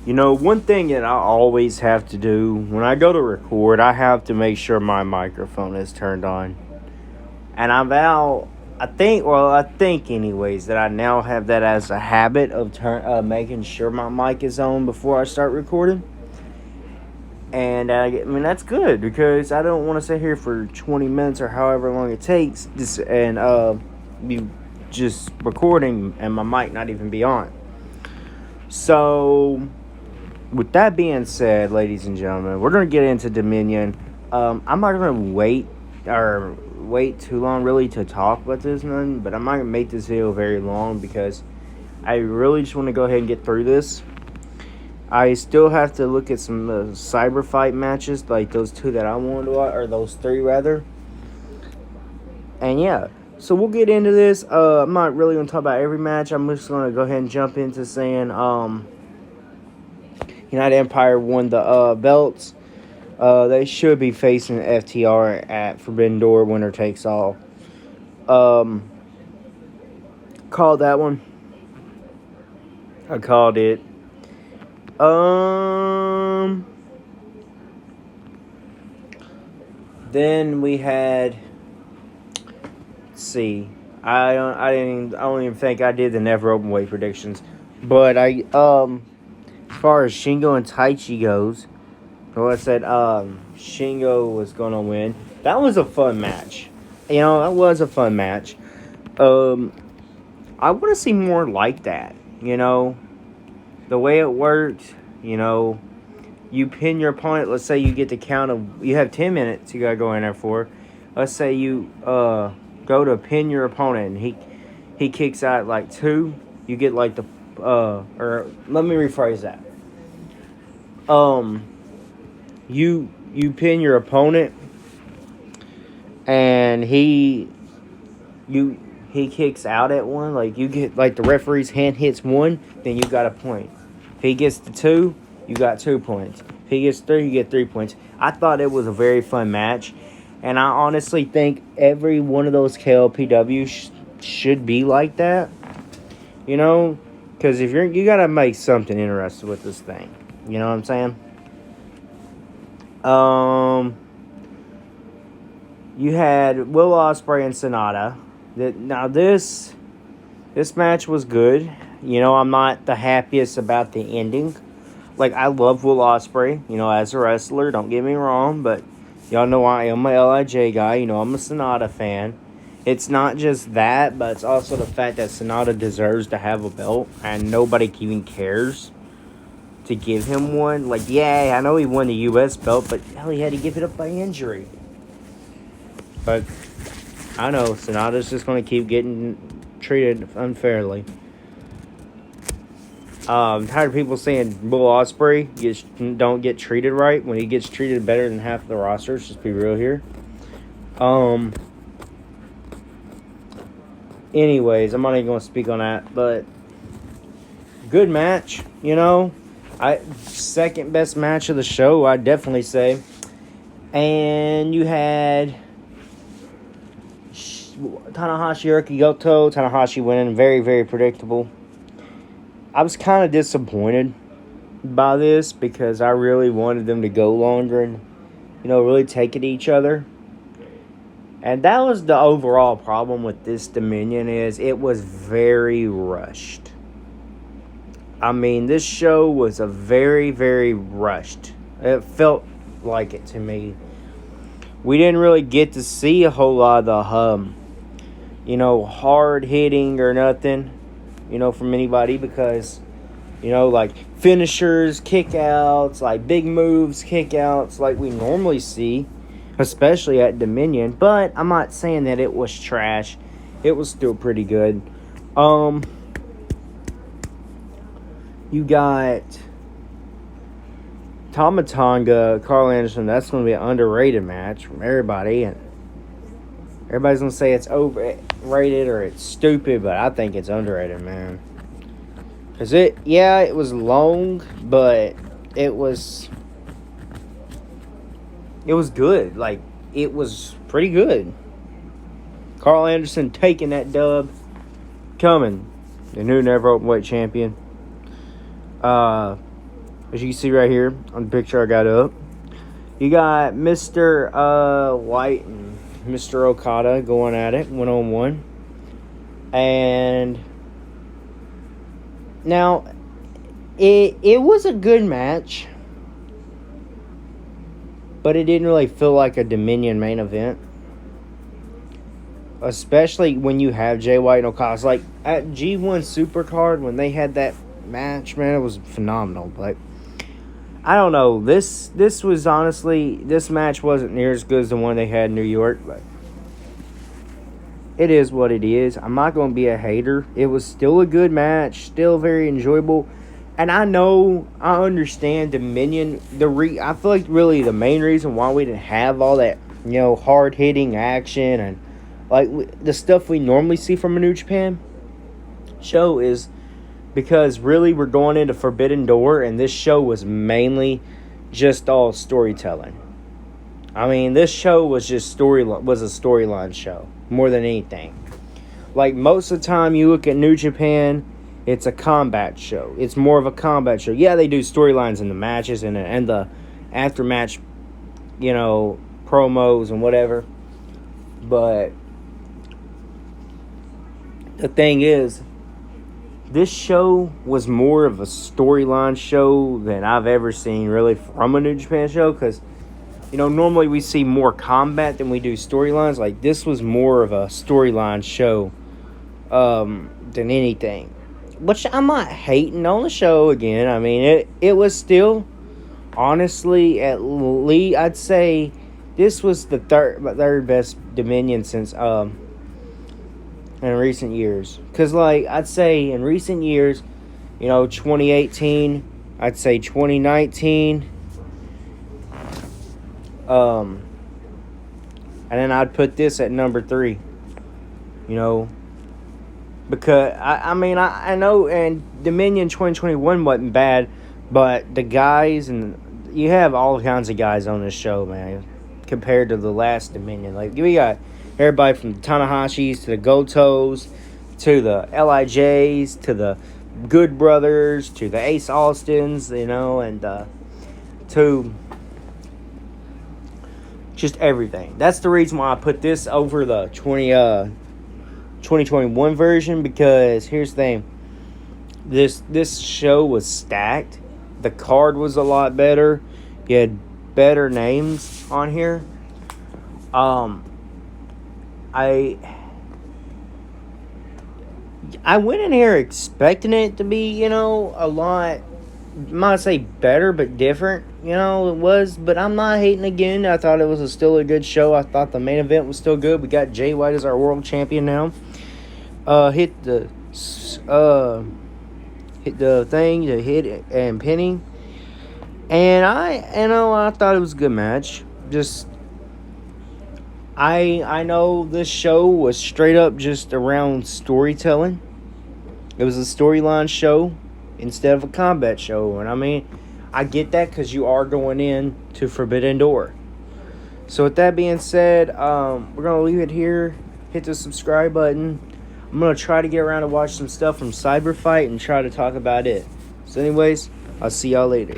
You know, one thing that I always have to do when I go to record, I have to make sure my microphone is turned on. And I think anyways, that I now have that as a habit of making sure my mic is on before I start recording. And I mean, that's good because I don't want to sit here for 20 minutes or however long it takes be just recording and my mic not even be on. So, with that being said, ladies and gentlemen, we're going to get into Dominion. I'm not going to wait too long really to talk about this one, but I'm not going to make this video very long because I really just want to go ahead and get through this. I still have to look at some cyber fight matches, like those two that I wanted to watch, or those three rather. And yeah, so we'll get into this. I'm not really going to talk about every match. I'm just going to go ahead and jump into saying United Empire won the belts. They should be facing FTR at Forbidden Door, winner takes all. Called that one. I called it. Then we had. Let's see. I don't even think I did the never open weight predictions, but as far as Shingo and Taichi goes, I said Shingo was gonna win. That was a fun match. You know, that was a fun match. I want to see more like that. You know, the way it worked. You know, you pin your opponent. Let's say you get the count of. You have 10 minutes. You gotta go in there for. Let's say you go to pin your opponent and he kicks out like 2. You get like the or let me rephrase that. You pin your opponent and he kicks out at 1, like you get like the referee's hand hits 1, then you got a point. If he gets the 2, you got 2 points. If he gets 3, you get 3 points. I thought it was a very fun match, and I honestly think every one of those KLPW should be like that. You know, because if you gotta make something interesting with this thing. You know what I'm saying? You had Will Ospreay and Sonata. Now this match was good. You know, I'm not the happiest about the ending. Like, I love Will Ospreay, you know, as a wrestler. Don't get me wrong, but y'all know I am a LIJ guy. You know, I'm a Sonata fan. It's not just that, but it's also the fact that Sonata deserves to have a belt, and nobody even cares to give him one. Like, yeah, I know he won the U.S. belt, but hell, he had to give it up by injury. But I know Sonata's just going to keep getting treated unfairly. I'm tired of people saying Will Ospreay don't get treated right when he gets treated better than half of the roster. Let's just be real here. Anyways, I'm not even going to speak on that, but good match, you know. Second best match of the show, I'd definitely say. And you had Tanahashi Goto. Tanahashi winning, very, very predictable. I was kind of disappointed by this because I really wanted them to go longer and, you know, really take it to each other. And that was the overall problem with this Dominion, is it was very rushed. I mean, this show was a very, very rushed. It felt like it to me. We didn't really get to see a whole lot of the, hard hitting or nothing, from anybody because, like finishers, kickouts, like big moves, kickouts, like we normally see, especially at Dominion. But I'm not saying that it was trash. It was still pretty good. You got Tama Tonga, Carl Anderson. That's going to be an underrated match from everybody. And everybody's going to say it's overrated or it's stupid, but I think it's underrated, man. Because it was long, but it was good. Like, it was pretty good. Carl Anderson taking that dub. Coming. The new never open weight champion. as you can see right here on the picture I got up. You got Mr. White and Mr. Okada going at it 1-on-1. And now it was a good match, but it didn't really feel like a Dominion main event. Especially when you have Jay White and Okada. Like at G1 Supercard when they had that match, man, it was phenomenal. But I don't know. This was honestly, this match wasn't near as good as the one they had in New York, but it is what it is. I'm not going to be a hater. It was still a good match, still very enjoyable. And I understand Dominion. I feel like really the main reason why we didn't have all that, hard hitting action and like the stuff we normally see from a New Japan show is because really we're going into Forbidden Door, and this show was mainly just all storytelling. I mean, this show was just a storyline show more than anything. Like most of the time you look at New Japan, it's a combat show. It's more of a combat show. Yeah, they do storylines in the matches and the after match, promos and whatever. But the thing is, this show was more of a storyline show than I've ever seen really from a New Japan show, because normally we see more combat than we do storylines. Like this was more of a storyline show than anything, which I'm not hating on the show again. I mean, it was still, honestly, at least I'd say this was the third best Dominion since in recent years. Because, like, I'd say in recent years, 2018, I'd say 2019, and then I'd put this at number 3, because, I mean, I know, and Dominion 2021 wasn't bad, but the guys, and you have all kinds of guys on this show, man, compared to the last Dominion. Like, we got everybody from the Tanahashis to the Gotos to the LIJs to the Good Brothers to the Ace Austins, and to just everything. That's the reason why I put this over the 2021 version, because here's the thing. This show was stacked. The card was a lot better. You had better names on here. I went in here expecting it to be, a lot, I might say better, but different, it was, but I'm not hating again. I thought it was still a good show. I thought the main event was still good. We got Jay White as our world champion now. Hit the thing to hit it and pinning. And I thought it was a good match. Just, I know this show was straight up just around storytelling. It was a storyline show instead of a combat show. And I mean, I get that because you are going in to Forbidden Door. So with that being said, we're going to leave it here. Hit the subscribe button. I'm going to try to get around to watch some stuff from Cyber Fight and try to talk about it. So anyways, I'll see y'all later.